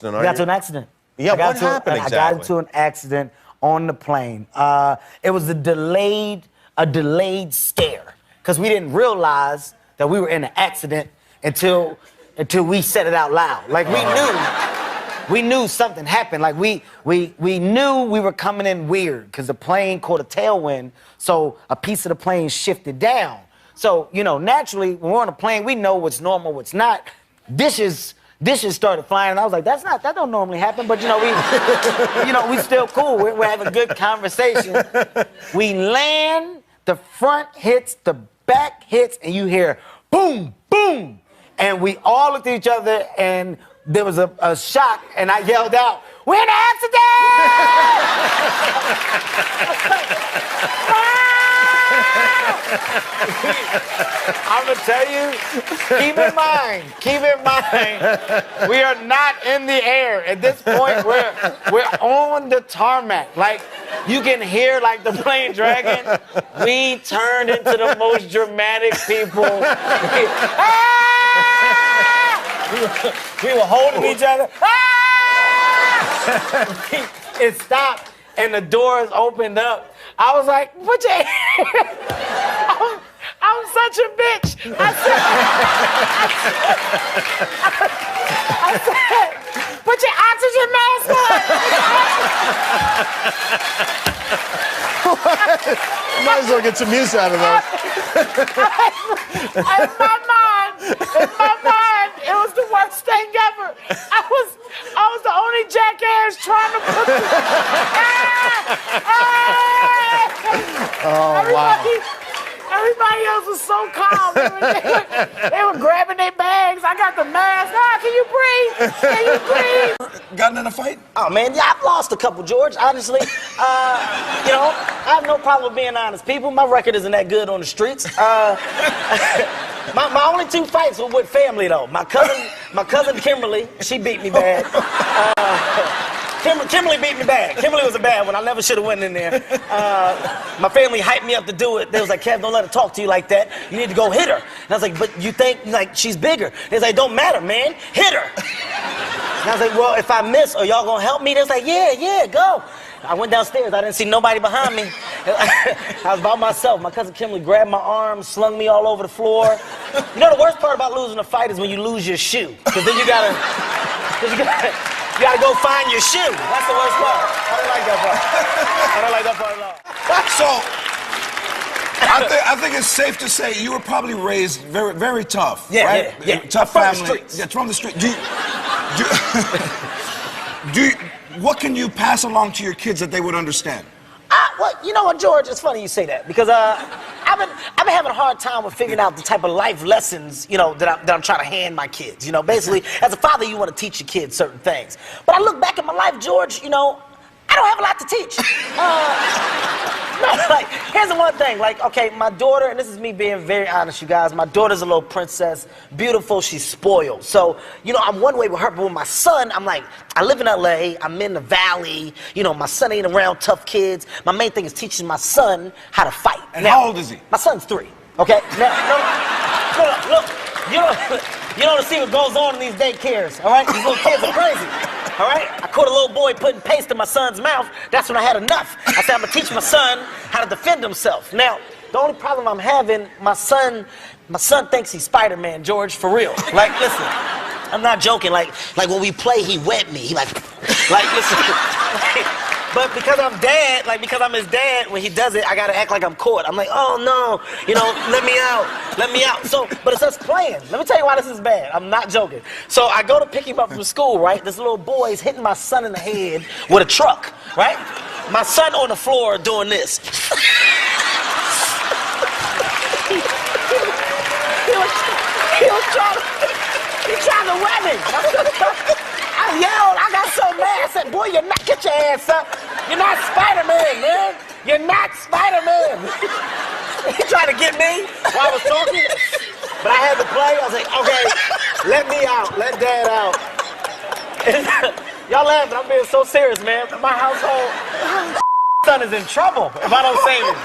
I got into an accident. Yeah, what happened exactly? I got into an accident on the plane. It was a delayed scare, because we didn't realize that we were in an accident until we said it out loud. Like, we knew something happened. Like, we knew we were coming in weird, because the plane caught a tailwind, so a piece of the plane shifted down. So, you know, naturally, when we're on a plane, we know what's normal, what's not. Dishes started flying, and I was like, that don't normally happen, but we still cool. We're having a good conversation. We land, the front hits, the back hits, and you hear boom, boom. And we all looked at each other, and there was a shock, and I yelled out, "We're in an accident!" I'm gonna tell you, keep in mind, we are not in the air. At this point, we're on the tarmac. Like, you can hear, like, the plane dragging. We turned into the most dramatic people. We were holding each other. It stopped, and the doors opened up. I was like, put your I'm such a bitch. I said, put your oxygen mask on. Might as well get some use out of that. In my mind, it was the worst thing ever. I was the only jackass trying to put Everybody else was so calm. They were grabbing their bags. I got the mask. Can you breathe? Can you breathe? Gotten in a fight? Oh, man, yeah, I've lost a couple, George, honestly. I have no problem with being honest. People, my record isn't that good on the streets. My only two fights were with family, though. My cousin Kimberly, she beat me bad. Kimberly beat me bad. Kimberly was a bad one. I never should have went in there. My family hyped me up to do it. They was like, "Kev, don't let her talk to you like that. You need to go hit her." And I was like, "But you think, like, she's bigger?" They was like, "Don't matter, man. Hit her." And I was like, "Well, if I miss, are y'all gonna help me?" They was like, "Yeah, go." I went downstairs. I didn't see nobody behind me. I was by myself. My cousin Kimberly grabbed my arm, slung me all over the floor. You know, the worst part about losing a fight is when you lose your shoe. Because then you gotta go find your shoe. That's the worst part. I don't like that part at all. So, I think it's safe to say you were probably raised very, very tough. Yeah, right? yeah. Tough from family. The streets. Yeah, from the street. What can you pass along to your kids that they would understand? Well, you know what, George? It's funny you say that, because I've been having a hard time with figuring out the type of life lessons, that I'm trying to hand my kids. You know, basically, as a father, you want to teach your kids certain things. But I look back at my life, George, I don't have a lot to teach. No, like, here's the one thing. Like, okay, my daughter, and this is me being very honest, you guys, my daughter's a little princess, beautiful, she's spoiled. So, I'm one way with her, but with my son, I'm like, I live in LA, I'm in the valley, my son ain't around tough kids. My main thing is teaching my son how to fight. And how old is he? My son's 3, okay? Now, look, you don't see what goes on in these daycares, all right? These little kids are crazy. All right? I caught a little boy putting paste in my son's mouth. That's when I had enough. I said, I'm gonna teach my son how to defend himself. Now, the only problem I'm having, my son thinks he's Spider-Man, George, for real. Like, listen, I'm not joking. Like when we play, he wet me. He like listen. But because I'm his dad, when he does it, I gotta act like I'm caught. I'm like, oh no, let me out. So, but it's us playing. Let me tell you why this is bad. I'm not joking. So I go to pick him up from school, right? This little boy is hitting my son in the head with a truck, right? My son on the floor doing this. He trying to wet me. I yelled, I got so mad, I said, boy, get your ass up. You're not Spider-Man, man. You're not Spider-Man. He tried to get me while I was talking, but I had to play. I was like, okay, let me out, let Dad out. Y'all laughing, I'm being so serious, man. My household, son is in trouble if I don't save him.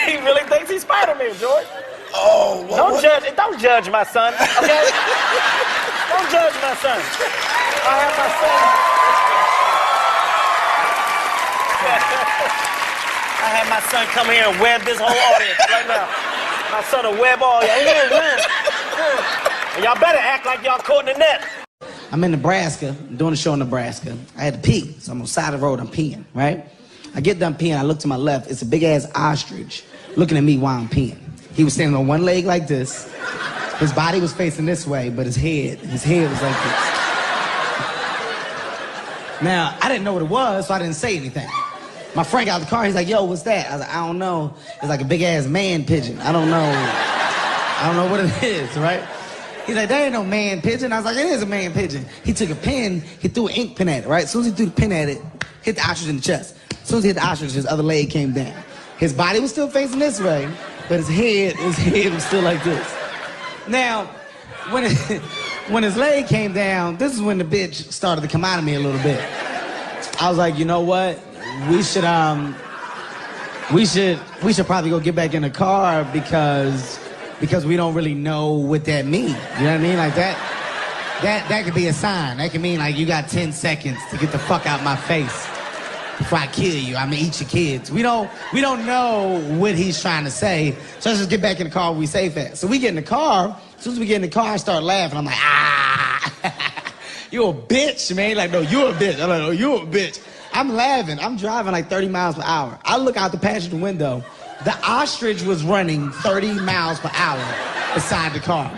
He really thinks he's Spider-Man, George. Oh, Don't judge my son, okay? Don't judge my my son. I'll have my son. I had my son come here and web this whole audience right now. My son will web all y'all. Y'all better act like y'all caught in the net. I'm in Nebraska, I'm doing a show in Nebraska. I had to pee, so I'm on the side of the road, I'm peeing, right? I get done peeing, I look to my left, it's a big-ass ostrich looking at me while I'm peeing. He was standing on one leg like this. His body was facing this way, but his head was like this. Now, I didn't know what it was, so I didn't say anything. My friend got out the car, he's like, yo, what's that? I was like, I don't know. It's like a big-ass man pigeon. I don't know what it is, right? He's like, there ain't no man pigeon. I was like, it is a man pigeon. He took a pen, he threw an ink pen at it, right? As soon as he threw the pen at it, hit the ostrich in the chest. As soon as he hit the ostrich, his other leg came down. His body was still facing this way, but his head was still like this. Now, when his leg came down, this is when the bitch started to come out of me a little bit. I was like, you know what? We should probably go get back in the car because we don't really know what that means. You know what I mean? Like that could be a sign. That could mean like you got 10 seconds to get the fuck out my face before I kill you. I'm gonna eat your kids. We don't know what he's trying to say. So let's just get back in the car where we safe at. So we get in the car. As soon as we get in the car, I start laughing. I'm like, you a bitch, man. Like, no, you a bitch. I'm like, no, you a bitch. I'm laughing. I'm driving like 30 miles per hour. I look out the passenger window. The ostrich was running 30 miles per hour beside the car.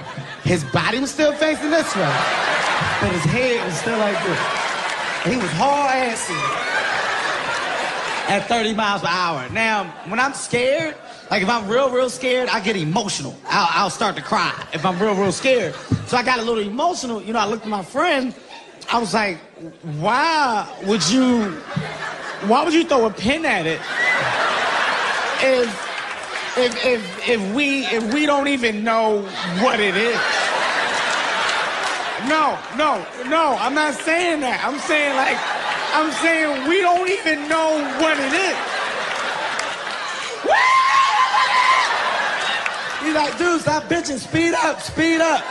His body was still facing this way, but his head was still like this. And he was hard-assy at 30 miles per hour. Now, when I'm scared, like if I'm real scared, I get emotional. I'll start to cry if I'm real scared. So I got a little emotional. You know, I looked at my friend. I was like, why would you throw a pin at it if we don't even know what it is? No, I'm not saying that. I'm saying we don't even know what it is. He's like, dude, stop bitching, speed up.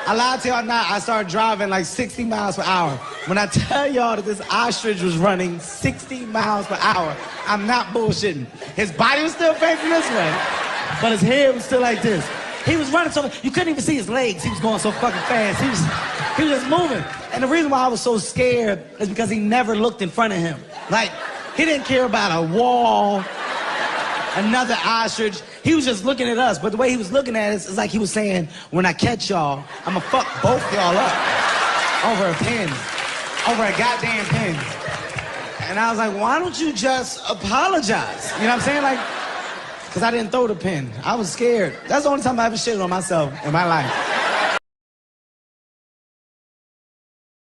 I lied to y'all not. I started driving like 60 miles per hour. When I tell y'all that this ostrich was running 60 miles per hour, I'm not bullshitting. His body was still facing this way, but his head was still like this. He was running so you couldn't even see his legs. He was going so fucking fast. He was just moving. And the reason why I was so scared is because he never looked in front of him. Like, he didn't care about a wall, another ostrich. He was just looking at us, but the way he was looking at us is like he was saying, when I catch y'all, I'm gonna fuck both y'all up over a pen, over a goddamn pen. And I was like, why don't you just apologize? You know what I'm saying? Like, because I didn't throw the pen. I was scared. That's the only time I ever shitted on myself in my life.